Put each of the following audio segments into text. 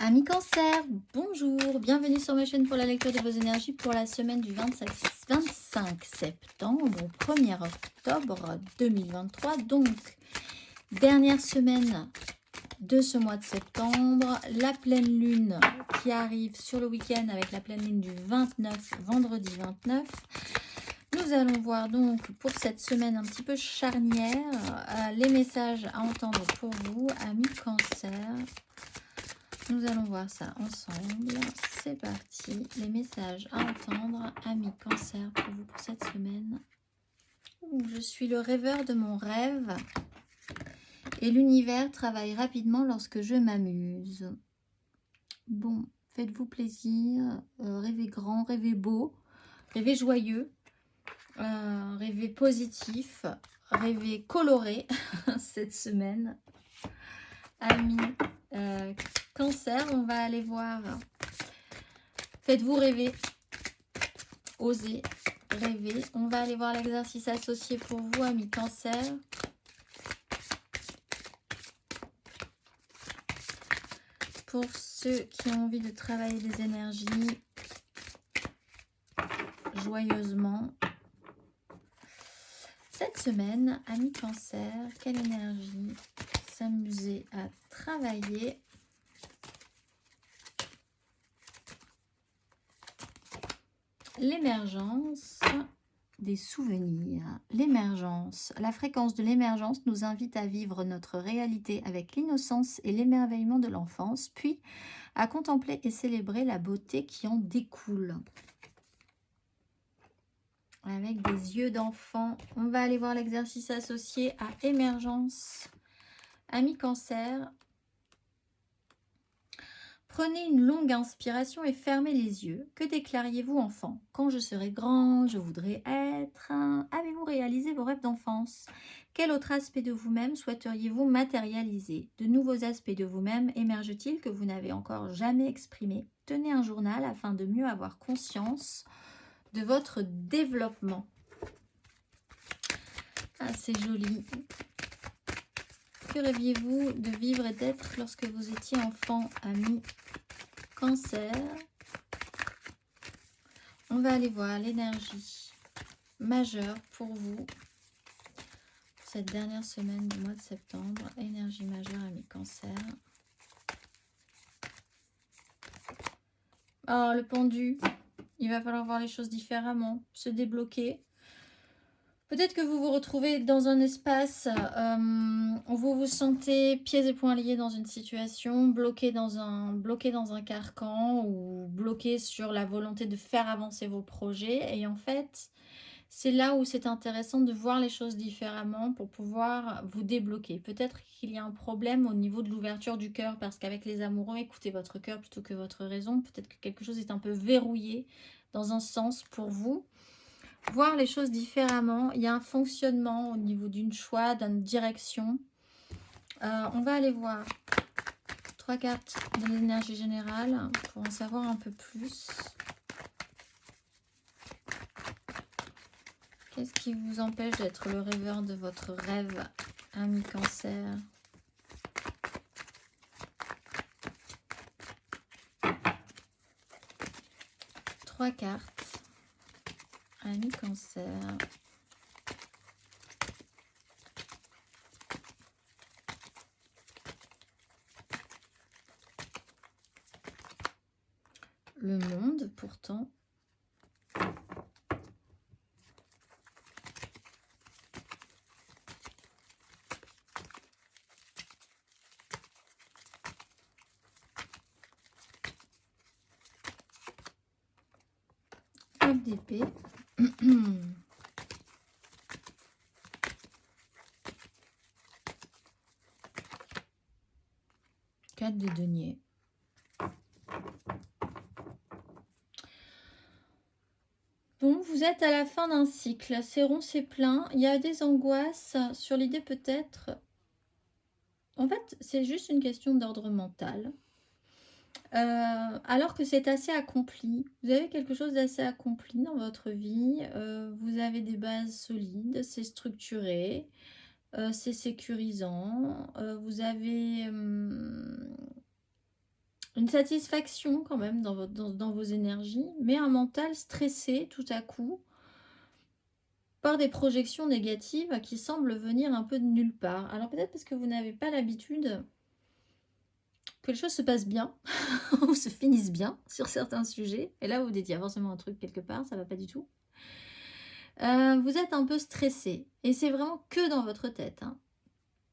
Amis Cancer, bonjour, bienvenue sur ma chaîne pour la lecture de vos énergies pour la semaine du 25 septembre au 1er octobre 2023. Donc, dernière semaine de ce mois de septembre, la pleine lune qui arrive sur le week-end avec la pleine lune du 29, vendredi 29. Nous allons voir donc pour cette semaine un petit peu charnière les messages à entendre pour vous, amis Cancer. Nous allons voir ça ensemble. C'est parti. Les messages à entendre, amis Cancer, pour vous pour cette semaine. Je suis le rêveur de mon rêve et l'univers travaille rapidement lorsque je m'amuse. Bon, faites-vous plaisir, rêvez grand, rêvez beau, rêvez joyeux, rêvez positif, rêvez coloré cette semaine. Amis Cancer, on va aller voir. Faites-vous rêver, osez rêver. On va aller voir l'exercice associé pour vous, amis Cancer. Pour ceux qui ont envie de travailler des énergies joyeusement. Cette semaine, amis Cancer, quelle énergie s'amuser à travailler. L'émergence des souvenirs. L'émergence. La fréquence de l'émergence nous invite à vivre notre réalité avec l'innocence et l'émerveillement de l'enfance, puis à contempler et célébrer la beauté qui en découle. Avec des yeux d'enfant, on va aller voir l'exercice associé à émergence. Amis Cancer, prenez une longue inspiration et fermez les yeux. Que déclariez-vous, enfant? Quand je serai grand, je voudrais être... Avez-vous réalisé vos rêves d'enfance? Quel autre aspect de vous-même souhaiteriez-vous matérialiser? De nouveaux aspects de vous-même émergent-ils que vous n'avez encore jamais exprimés? Tenez un journal afin de mieux avoir conscience de votre développement. Ah, c'est joli. Que rêviez-vous de vivre et d'être lorsque vous étiez enfant, amis Cancer? On va aller voir l'énergie majeure pour vous cette dernière semaine du mois de septembre. Énergie majeure, amis Cancer. Oh, le pendu. Il va falloir voir les choses différemment, se débloquer. Peut-être que vous vous retrouvez dans un espace où vous vous sentez pieds et poings liés dans une situation, bloqué dans un carcan ou bloqué sur la volonté de faire avancer vos projets. Et en fait, c'est là où c'est intéressant de voir les choses différemment pour pouvoir vous débloquer. Peut-être qu'il y a un problème au niveau de l'ouverture du cœur parce qu'avec les amoureux, écoutez votre cœur plutôt que votre raison. Peut-être que quelque chose est un peu verrouillé dans un sens pour vous. Voir les choses différemment. Il y a un fonctionnement au niveau d'une choix, d'une direction. On va aller voir 3 cartes de l'énergie générale pour en savoir un peu plus. Qu'est-ce qui vous empêche d'être le rêveur de votre rêve, ami Cancer? Trois cartes, ami Cancer. Le monde, pourtant. D'épée. 4 de denier. Bon, vous êtes à la fin d'un cycle, c'est rond, c'est plein. Il y a des angoisses sur l'idée peut-être... En fait, c'est juste une question d'ordre mental. Alors que c'est assez accompli. Vous avez quelque chose d'assez accompli dans votre vie. Vous avez des bases solides, c'est structuré, c'est sécurisant. Vous avez Une satisfaction quand même dans vos énergies, mais un mental stressé tout à coup par des projections négatives qui semblent venir un peu de nulle part. Alors peut-être parce que vous n'avez pas l'habitude que les choses se passent bien, ou se finissent bien sur certains sujets. Et là, vous dites, il y a forcément un truc quelque part, ça va pas du tout. Vous êtes un peu stressé. Et c'est vraiment que dans votre tête. Hein.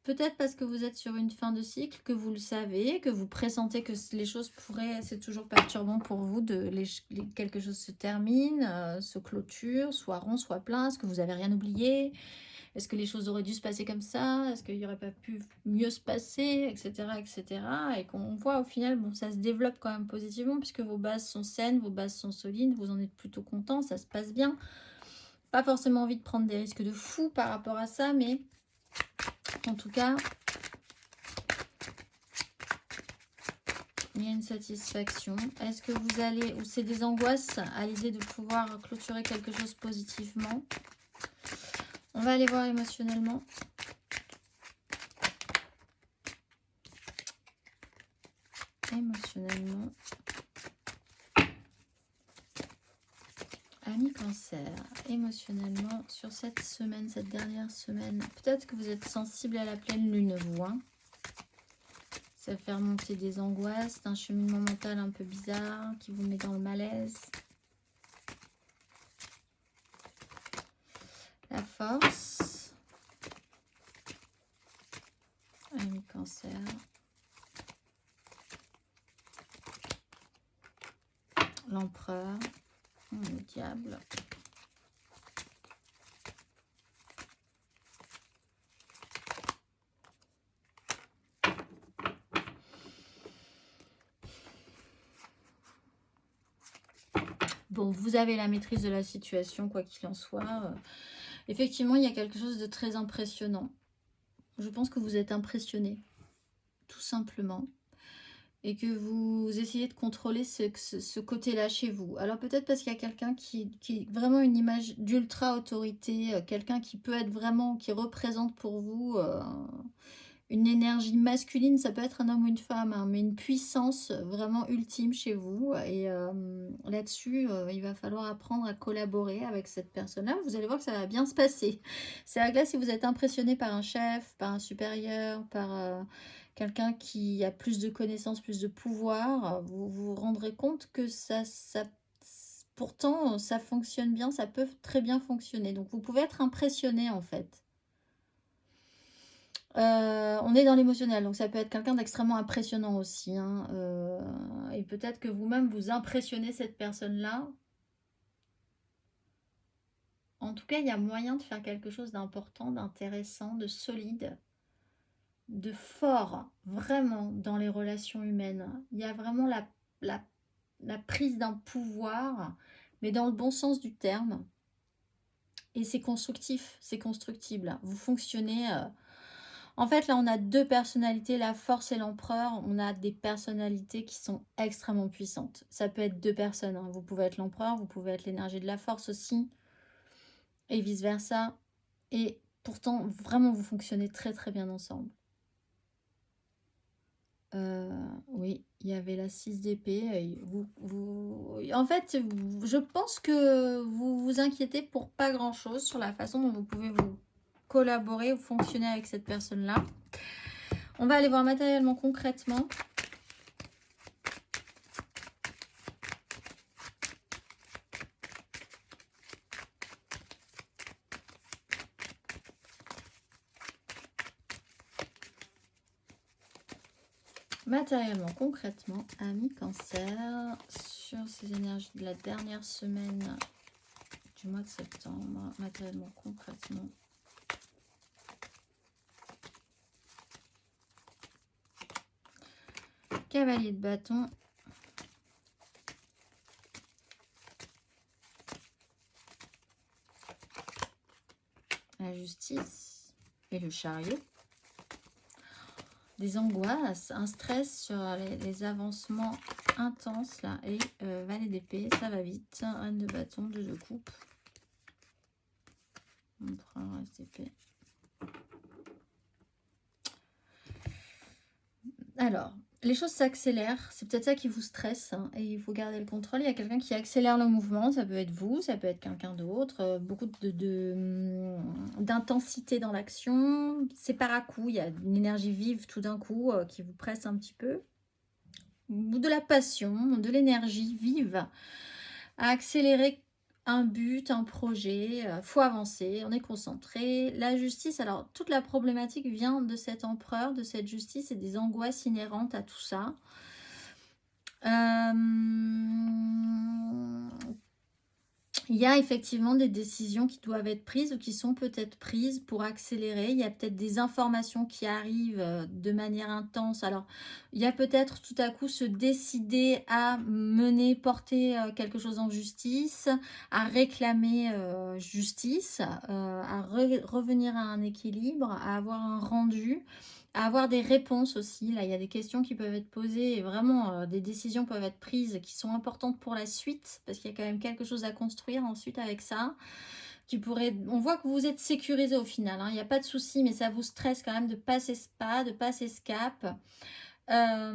Peut-être parce que vous êtes sur une fin de cycle, que vous le savez, que vous pressentez que les choses pourraient... C'est toujours perturbant pour vous, quelque chose se termine, se clôture, soit rond, soit plein. Est-ce que vous n'avez rien oublié? Est-ce que les choses auraient dû se passer comme ça? Est-ce qu'il n'y aurait pas pu mieux se passer? Etc. etc. Et qu'on voit au final, bon, ça se développe quand même positivement puisque vos bases sont saines, vos bases sont solides, vous en êtes plutôt content, ça se passe bien. Pas forcément envie de prendre des risques de fou par rapport à ça, mais en tout cas, il y a une satisfaction. Est-ce que vous allez, ou c'est des angoisses à l'idée de pouvoir clôturer quelque chose positivement? On va aller voir émotionnellement. Émotionnellement. Ami Cancer, émotionnellement, sur cette semaine, cette dernière semaine, peut-être que vous êtes sensible à la pleine lune, vous. Hein. Ça fait remonter des angoisses, un cheminement mental un peu bizarre qui vous met dans le malaise. La force. Ami Cancer. L'empereur. Le diable. Bon, vous avez la maîtrise de la situation, quoi qu'il en soit. Effectivement, il y a quelque chose de très impressionnant. Je pense que vous êtes impressionné, tout simplement. Et que vous essayez de contrôler ce côté-là chez vous. Alors peut-être parce qu'il y a quelqu'un qui est vraiment une image d'ultra-autorité, quelqu'un qui peut être vraiment, qui représente pour vous une énergie masculine, ça peut être un homme ou une femme, hein, mais une puissance vraiment ultime chez vous. Et là-dessus, il va falloir apprendre à collaborer avec cette personne-là. Vous allez voir que ça va bien se passer. C'est vrai que là, si vous êtes impressionné par un chef, par un supérieur, par quelqu'un qui a plus de connaissances, plus de pouvoir, vous vous rendrez compte que pourtant, ça fonctionne bien, ça peut très bien fonctionner. Donc, vous pouvez être impressionné, en fait. On est dans l'émotionnel, donc ça peut être quelqu'un d'extrêmement impressionnant aussi. Hein, et peut-être que vous-même, vous impressionnez cette personne-là. En tout cas, il y a moyen de faire quelque chose d'important, d'intéressant, de solide, de fort, vraiment, dans les relations humaines. Il y a vraiment la prise d'un pouvoir, mais dans le bon sens du terme. Et c'est constructif, c'est constructible. Vous fonctionnez... En fait, là, on a deux personnalités, la force et l'empereur. On a des personnalités qui sont extrêmement puissantes. Ça peut être deux personnes. Hein. Vous pouvez être l'empereur, vous pouvez être l'énergie de la force aussi. Et vice-versa. Et pourtant, vraiment, vous fonctionnez très, très bien ensemble. Oui, il y avait la 6 d'épée. En fait, je pense que vous vous inquiétez pour pas grand-chose sur la façon dont vous pouvez vous collaborer ou fonctionner avec cette personne-là. On va aller voir matériellement, concrètement. Matériellement, concrètement, ami Cancer, sur ces énergies de la dernière semaine du mois de septembre. Matériellement, concrètement. Cavalier de bâton. La justice et le chariot. Des angoisses, un stress sur les avancements intenses là. Et valet d'épée, ça va vite. Reine de bâton, 2 de coupe. Empereur, reine d'épée. Alors, Les choses s'accélèrent, c'est peut-être ça qui vous stresse hein, et il faut garder le contrôle. Il y a quelqu'un qui accélère le mouvement, ça peut être vous, ça peut être quelqu'un d'autre. Beaucoup d'intensité dans l'action, c'est par à coup, il y a une énergie vive tout d'un coup qui vous presse un petit peu. Ou de la passion, de l'énergie vive à accélérer un but, un projet, faut avancer, on est concentré. La justice, alors toute la problématique vient de cet empereur, de cette justice et des angoisses inhérentes à tout ça. Il y a effectivement des décisions qui doivent être prises ou qui sont peut-être prises pour accélérer. Il y a peut-être des informations qui arrivent de manière intense. Alors, il y a peut-être tout à coup se décider à mener, porter quelque chose en justice, à réclamer justice, à revenir à un équilibre, à avoir un rendu, à avoir des réponses aussi. Là, il y a des questions qui peuvent être posées et vraiment des décisions peuvent être prises qui sont importantes pour la suite parce qu'il y a quand même quelque chose à construire ensuite avec ça. Qui pourrait, on voit que vous êtes sécurisé au final, hein. Il n'y a pas de souci, mais ça vous stresse quand même de passer ce pas, de passer ce cap. Là,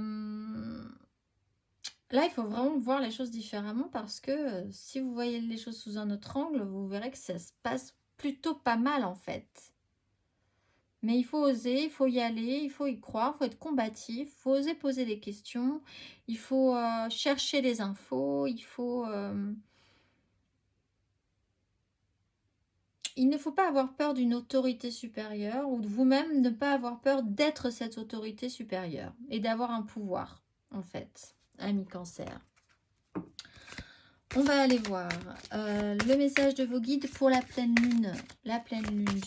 il faut vraiment voir les choses différemment parce que si vous voyez les choses sous un autre angle, vous verrez que ça se passe plutôt pas mal en fait. Mais il faut oser, il faut y aller, il faut y croire, il faut être combatif, il faut oser poser des questions, il faut chercher les infos, il faut... il ne faut pas avoir peur d'une autorité supérieure ou de vous-même ne pas avoir peur d'être cette autorité supérieure et d'avoir un pouvoir, en fait, ami Cancer. On va aller voir le message de vos guides pour la pleine lune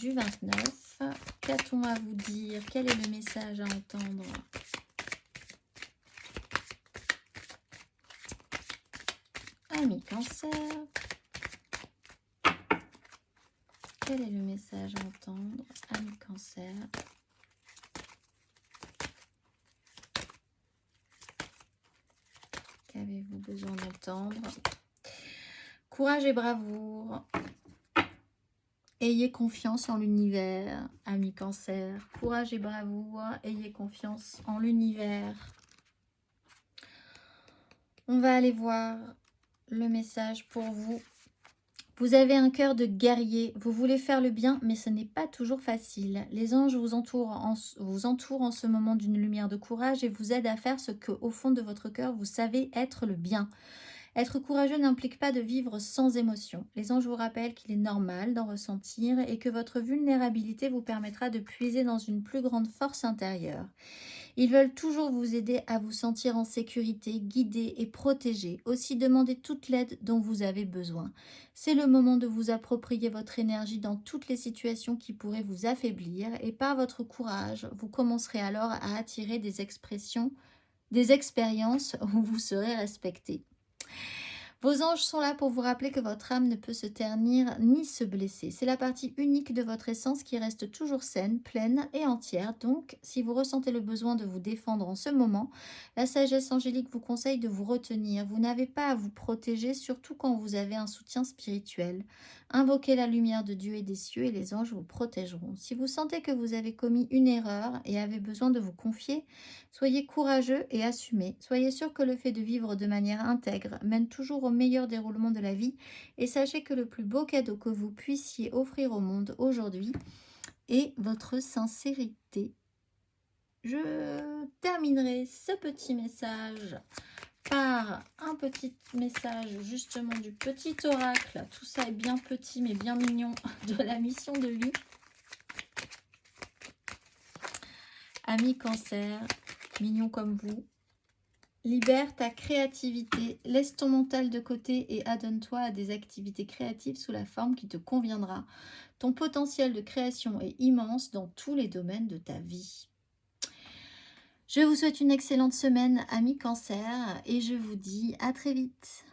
du 29. Qu'a-t-on à vous dire? Quel est le message à entendre? Ami Cancer. Quel est le message à entendre? Ami Cancer. Qu'avez-vous besoin d'entendre? Courage et bravoure. Ayez confiance en l'univers, ami Cancer. Courage et bravoure. Ayez confiance en l'univers. On va aller voir le message pour vous. Vous avez un cœur de guerrier. Vous voulez faire le bien, mais ce n'est pas toujours facile. Les anges vous entourent en ce moment d'une lumière de courage et vous aident à faire ce que, au fond de votre cœur, vous savez être le bien. Être courageux n'implique pas de vivre sans émotion. Les anges vous rappellent qu'il est normal d'en ressentir et que votre vulnérabilité vous permettra de puiser dans une plus grande force intérieure. Ils veulent toujours vous aider à vous sentir en sécurité, guidé et protégé. Aussi, demandez toute l'aide dont vous avez besoin. C'est le moment de vous approprier votre énergie dans toutes les situations qui pourraient vous affaiblir et par votre courage, vous commencerez alors à attirer des expériences où vous serez respecté. Vos anges sont là pour vous rappeler que votre âme ne peut se ternir ni se blesser. C'est la partie unique de votre essence qui reste toujours saine, pleine et entière. Donc, si vous ressentez le besoin de vous défendre en ce moment, la sagesse angélique vous conseille de vous retenir. Vous n'avez pas à vous protéger, surtout quand vous avez un soutien spirituel. Invoquez la lumière de Dieu et des cieux et les anges vous protégeront. Si vous sentez que vous avez commis une erreur et avez besoin de vous confier, soyez courageux et assumez. Soyez sûr que le fait de vivre de manière intègre mène toujours au meilleur déroulement de la vie et sachez que le plus beau cadeau que vous puissiez offrir au monde aujourd'hui est votre sincérité. Je terminerai ce petit message par un petit message justement du petit oracle. Tout ça est bien petit mais bien mignon de la mission de vie. Ami Cancer, mignon comme vous, libère ta créativité, laisse ton mental de côté et adonne-toi à des activités créatives sous la forme qui te conviendra. Ton potentiel de création est immense dans tous les domaines de ta vie. Je vous souhaite une excellente semaine, amis Cancer, et je vous dis à très vite.